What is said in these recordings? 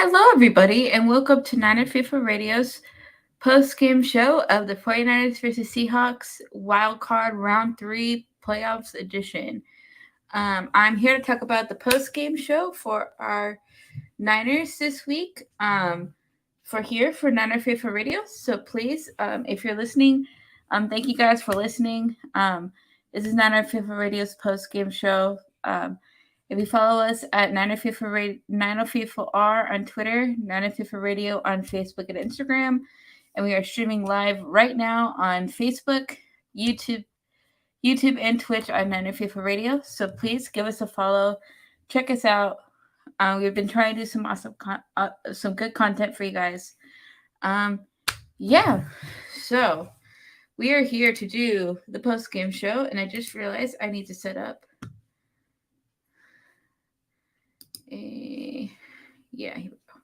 Hello, everybody, and welcome to Niner FIFA Radio's post-game show of the 49ers versus Seahawks Wild Card Round 3 Playoffs Edition. I'm here to talk about the post-game show for our Niners this week for Niner FIFA Radio. So please, if you're listening, thank you guys for listening. This is Niner FIFA Radio's post-game show. If you follow us at Niner FIFA R on Twitter, Niner FIFA Radio on Facebook and Instagram, and we are streaming live right now on Facebook, YouTube, and Twitch on Niner FIFA Radio. So please give us a follow, check us out. We've been trying to do some awesome, some good content for you guys. Yeah. So we are here to do the post game show, and I just realized I need to set up. Yeah, here we go.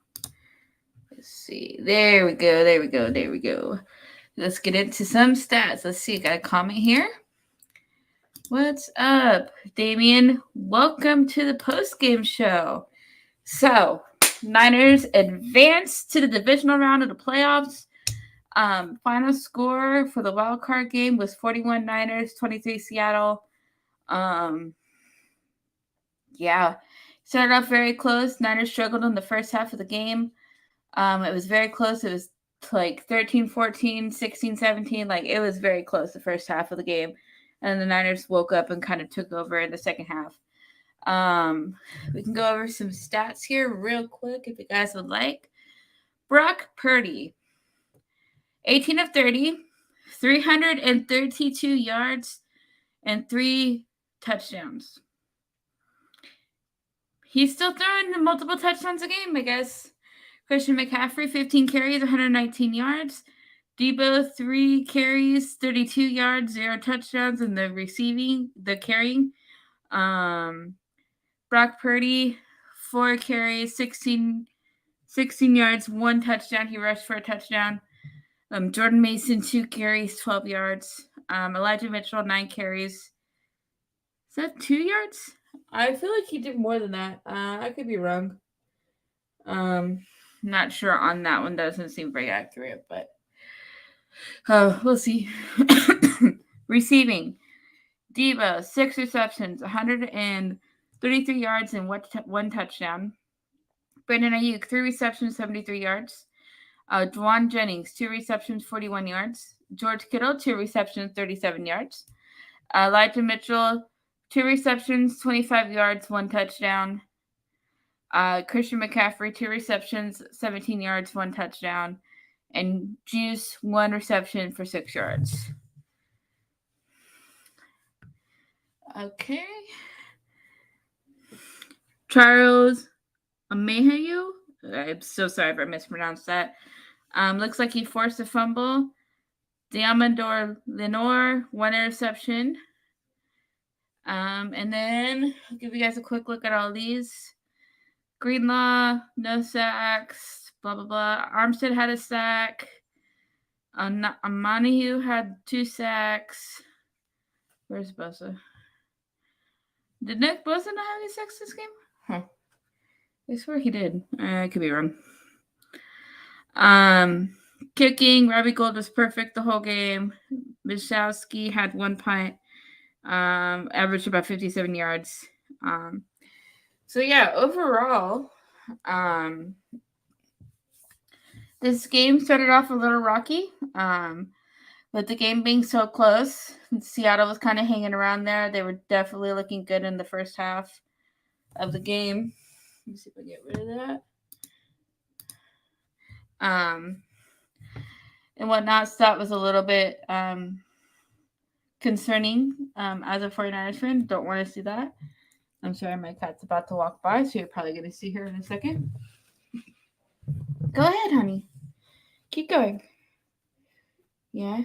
Let's see. There we go. Let's get into some stats. Let's see. Got a comment here. What's up, Damien? Welcome to the post-game show. So, Niners advance to the divisional round of the playoffs. Final score for the wild card game was 41 Niners, 23 Seattle. Yeah. Started off very close. Niners struggled in the first half of the game. It was very close. It was like 13-14, 16-17. Like, it was very close the first half of the game. And the Niners woke up and kind of took over in the second half. We can go over some stats here real quick if you guys would like. Brock Purdy, 18 of 30, 332 yards, and 3 touchdowns. He's still throwing multiple touchdowns a game, I guess. Christian McCaffrey, 15 carries, 119 yards. Debo, 3 carries, 32 yards, 0 touchdowns in the carrying. Brock Purdy, 4 carries, 16 yards, 1 touchdown. He rushed for a touchdown. Jordan Mason, 2 carries, 12 yards. Elijah Mitchell, 9 carries. Is that 2 yards? I feel like he did more than that. I could be wrong. Not sure on that one. Doesn't seem very accurate, but we'll see. Receiving. Debo, 6 receptions, 133 yards, and 1 touchdown. Brandon Ayuk, 3 receptions, 73 yards. Dwan Jennings, 2 receptions, 41 yards. George Kittle, 2 receptions, 37 yards. Elijah Mitchell, 2 receptions, 25 yards, 1 touchdown. Christian McCaffrey, 2 receptions, 17 yards, 1 touchdown. And Juice, 1 reception for 6 yards. Okay. Charles Amehayu, I'm so sorry if I mispronounced that. Looks like he forced a fumble. Diamondor Lenore, 1 interception. And then I'll give you guys a quick look at all these. Greenlaw, no sacks, blah, blah, blah. Armstead had a sack. Montague had 2 sacks. Where's Bosa? Did Nick Bosa not have any sacks this game? Huh. I swear he did. I could be wrong. Kicking, Robbie Gould was perfect the whole game. Mishowski had 1 punt. Averaged about 57 yards. So yeah, overall, this game started off a little rocky. With the game being so close, Seattle was kind of hanging around there. They were definitely looking good in the first half of the game. Let me see if I get rid of that. And whatnot. So that was a little bit concerning as a 49ers fan. Don't want to see that. I'm sorry, my cat's about to walk by, so you're probably going to see her in a second. Go ahead, honey. Keep going. Yeah.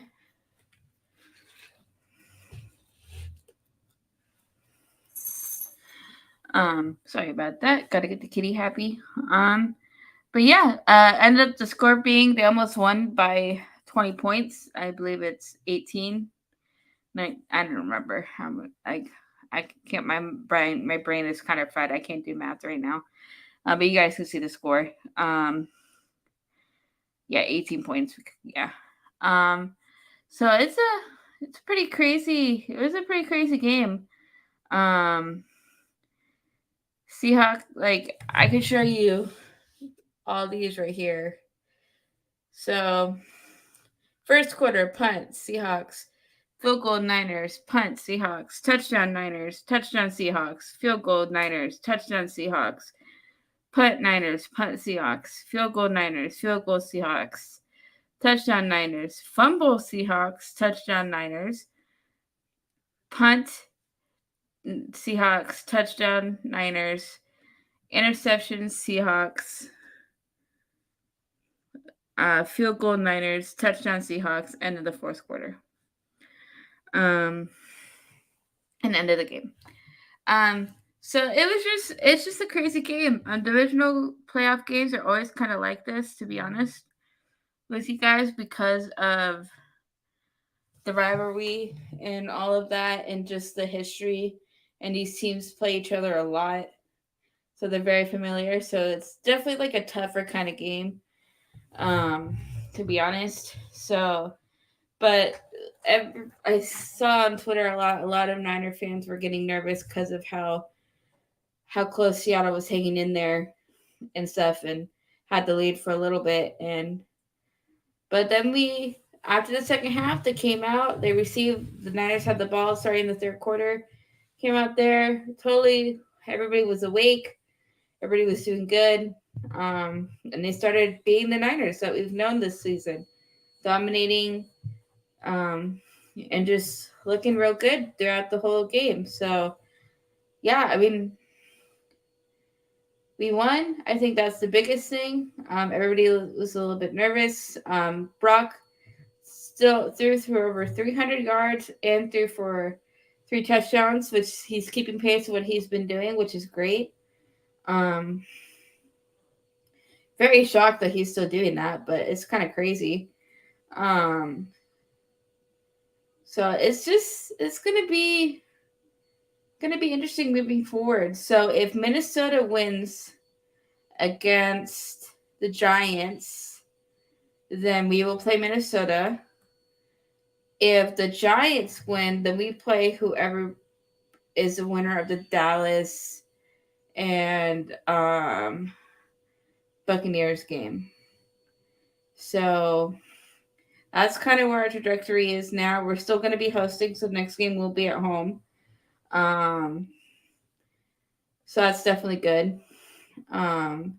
Sorry about that. Got to get the kitty happy. But yeah, ended up the score being they almost won by 20 points. I believe it's 18. I don't remember how much. I can't. My brain is kind of fried. I can't do math right now. But you guys can see the score. Yeah, 18 points. Yeah. So it's pretty crazy. It was a pretty crazy game. Um, Seahawks, like I could show you all these right here. So first quarter punt Seahawks, field goal Niners, punt Seahawks, touchdown Niners, touchdown Seahawks, field goal Niners, touchdown Seahawks, punt Niners, punt Seahawks, field goal Niners, field goal Seahawks, touchdown Niners, fumble Seahawks, touchdown Niners, punt Seahawks, touchdown Niners, interception Seahawks, field goal Niners, touchdown Seahawks, end of the fourth quarter. And end of the game. So it's just a crazy game. Divisional playoff games are always kind of like this, to be honest, with you guys, because of the rivalry and all of that, and just the history. And these teams play each other a lot, so they're very familiar. So it's definitely like a tougher kind of game, to be honest. So, but I saw on Twitter a lot of Niner fans were getting nervous because of how close Seattle was hanging in there and stuff, and had the lead for a little bit. And but then we, after the second half, they came out. They received, the Niners had the ball starting in the third quarter. Came out there totally. Everybody was awake. Everybody was doing good. And they started being the Niners that we've known this season, dominating, and just looking real good throughout the whole game. So, yeah, I mean, we won. I think that's the biggest thing. Everybody was a little bit nervous. Brock still threw for over 300 yards and threw for 3 touchdowns, which he's keeping pace with what he's been doing, which is great. Very shocked that he's still doing that, but it's kind of crazy. So it's gonna be interesting moving forward. So if Minnesota wins against the Giants, then we will play Minnesota. If the Giants win, then we play whoever is the winner of the Dallas and Buccaneers game. So that's kind of where our trajectory is now. We're still going to be hosting, so the next game will be at home. So that's definitely good. The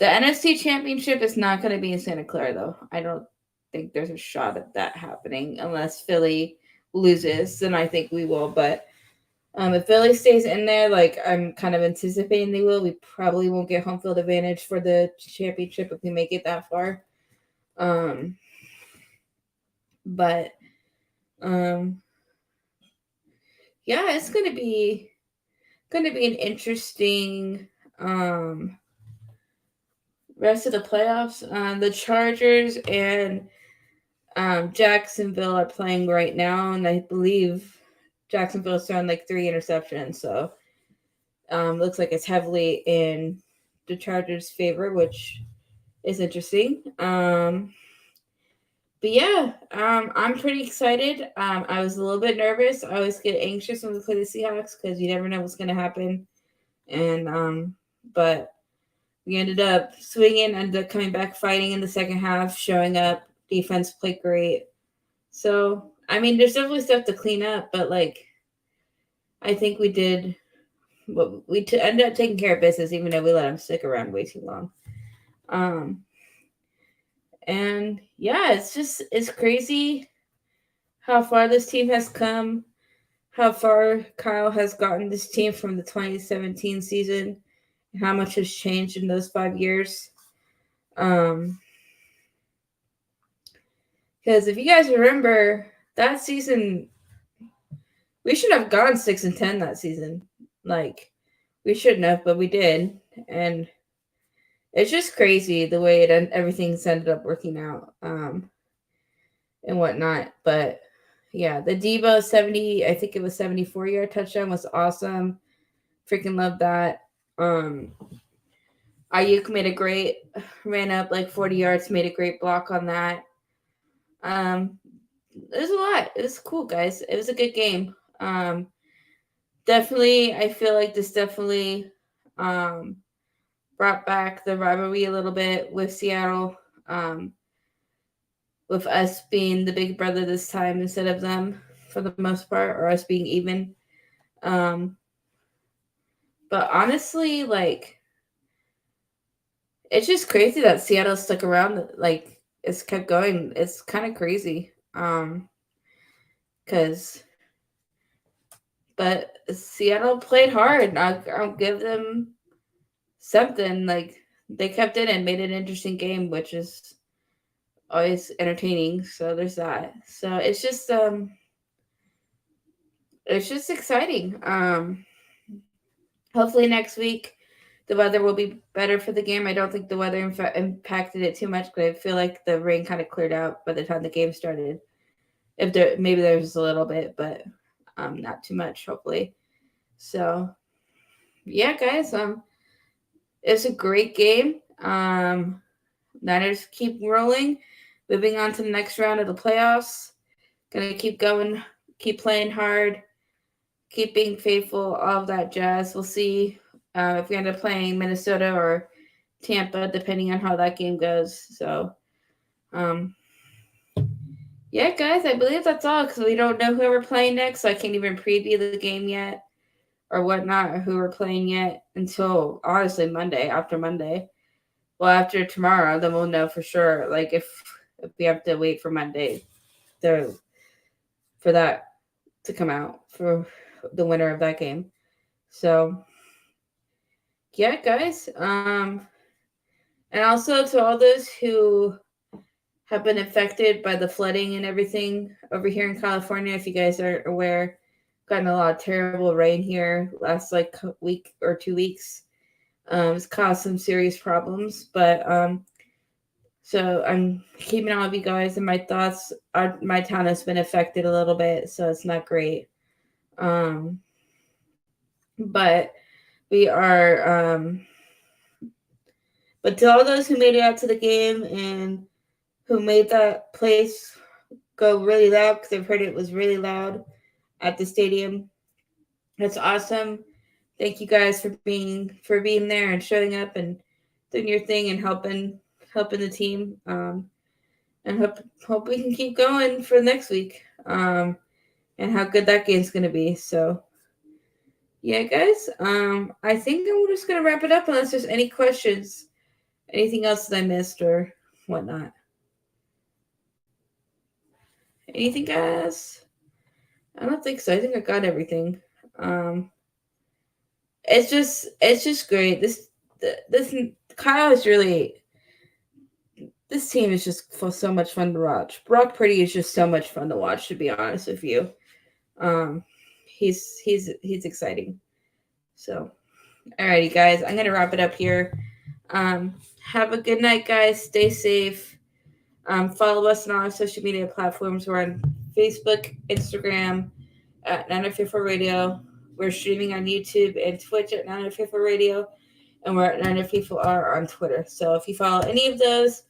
NFC Championship is not going to be in Santa Clara, though. I don't think there's a shot at that happening unless Philly loses. Then I think we will. But if Philly stays in there, like I'm kind of anticipating they will, we probably won't get home field advantage for the championship if we make it that far. But yeah, it's gonna be an interesting rest of the playoffs. The Chargers and Jacksonville are playing right now, and I believe Jacksonville's thrown like 3 interceptions, so looks like it's heavily in the Chargers' favor, which is interesting. But yeah, I'm pretty excited. I was a little bit nervous. I always get anxious when we play the Seahawks because you never know what's going to happen. And but we ended up swinging, ended up coming back fighting in the second half, showing up. Defense played great. So, I mean, there's definitely stuff to clean up, but like, I think we did. But we ended up taking care of business, even though we let them stick around way too long. And yeah, it's crazy how far this team has come, how far Kyle has gotten this team from the 2017 season, and how much has changed in those 5 years. Because if you guys remember that season, we should have gone 6-10 that season. Like, we shouldn't have, but we did. And it's just crazy the way everything's ended up working out, and whatnot. But yeah, the Debo 70, I think it was 74-yard touchdown was awesome. Freaking love that. Ayuk made a great ran up like 40 yards, made a great block on that. Um, it was a lot. It was cool, guys. It was a good game. Definitely, I feel like this definitely um, brought back the rivalry a little bit with Seattle, um, with us being the big brother this time instead of them for the most part, or us being even. Um, but honestly, like, it's just crazy that Seattle stuck around. Like, it's kept going. It's kind of crazy. Cause, but Seattle played hard. I'll give them something. Like, they kept it and made it an interesting game, which is always entertaining. So there's that. So it's just exciting. Hopefully next week the weather will be better for the game. I don't think the weather impacted it too much, but I feel like the rain kind of cleared out by the time the game started. If there maybe there's a little bit, but not too much. Hopefully. So yeah, guys. It's a great game. Niners keep rolling. Moving on to the next round of the playoffs. Gonna keep going, keep playing hard, keep being faithful, all of that jazz. We'll see if we end up playing Minnesota or Tampa, depending on how that game goes. So, um, yeah, guys, I believe that's all because we don't know who we're playing next, so I can't even preview the game yet or whatnot or who we're playing yet until honestly Monday, after Monday. Well, after tomorrow, then we'll know for sure. Like if we have to wait for Monday, the for that to come out for the winner of that game. So yeah, guys. And also to all those who have been affected by the flooding and everything over here in California, if you guys are aware, gotten a lot of terrible rain here last like week or 2 weeks. It's caused some serious problems, but so I'm keeping all of you guys in my thoughts. My town has been affected a little bit, so it's not great. Um, but we are but to all those who made it out to the game and who made that place go really loud, because I've heard it was really loud at the stadium, that's awesome. Thank you guys for being there and showing up and doing your thing and helping the team. And hope we can keep going for next week. And how good that game's gonna be. So yeah, guys. I think I'm just gonna wrap it up unless there's any questions. Anything else that I missed or whatnot? Anything, guys? I don't think so. I think I got everything. Um, it's just great. This Kyle is really this team is just so much fun to watch. Brock Purdy is just so much fun to watch. To be honest with you, um, he's exciting. So, alrighty, guys, I'm gonna wrap it up here. Have a good night, guys. Stay safe. Follow us on all our social media platforms. We're on Facebook, Instagram at 954 Radio. We're streaming on YouTube and Twitch at 954 Radio. And we're at 954R on Twitter. So if you follow any of those,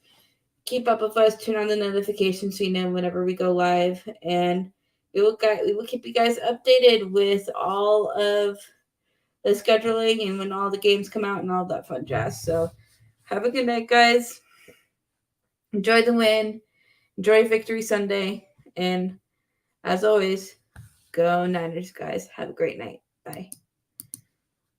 keep up with us. Turn on the notifications so you know whenever we go live. And we will keep you guys updated with all of the scheduling and when all the games come out and all that fun jazz. So have a good night, guys. Enjoy the win. Enjoy Victory Sunday. And as always, go Niners, guys. Have a great night. Bye.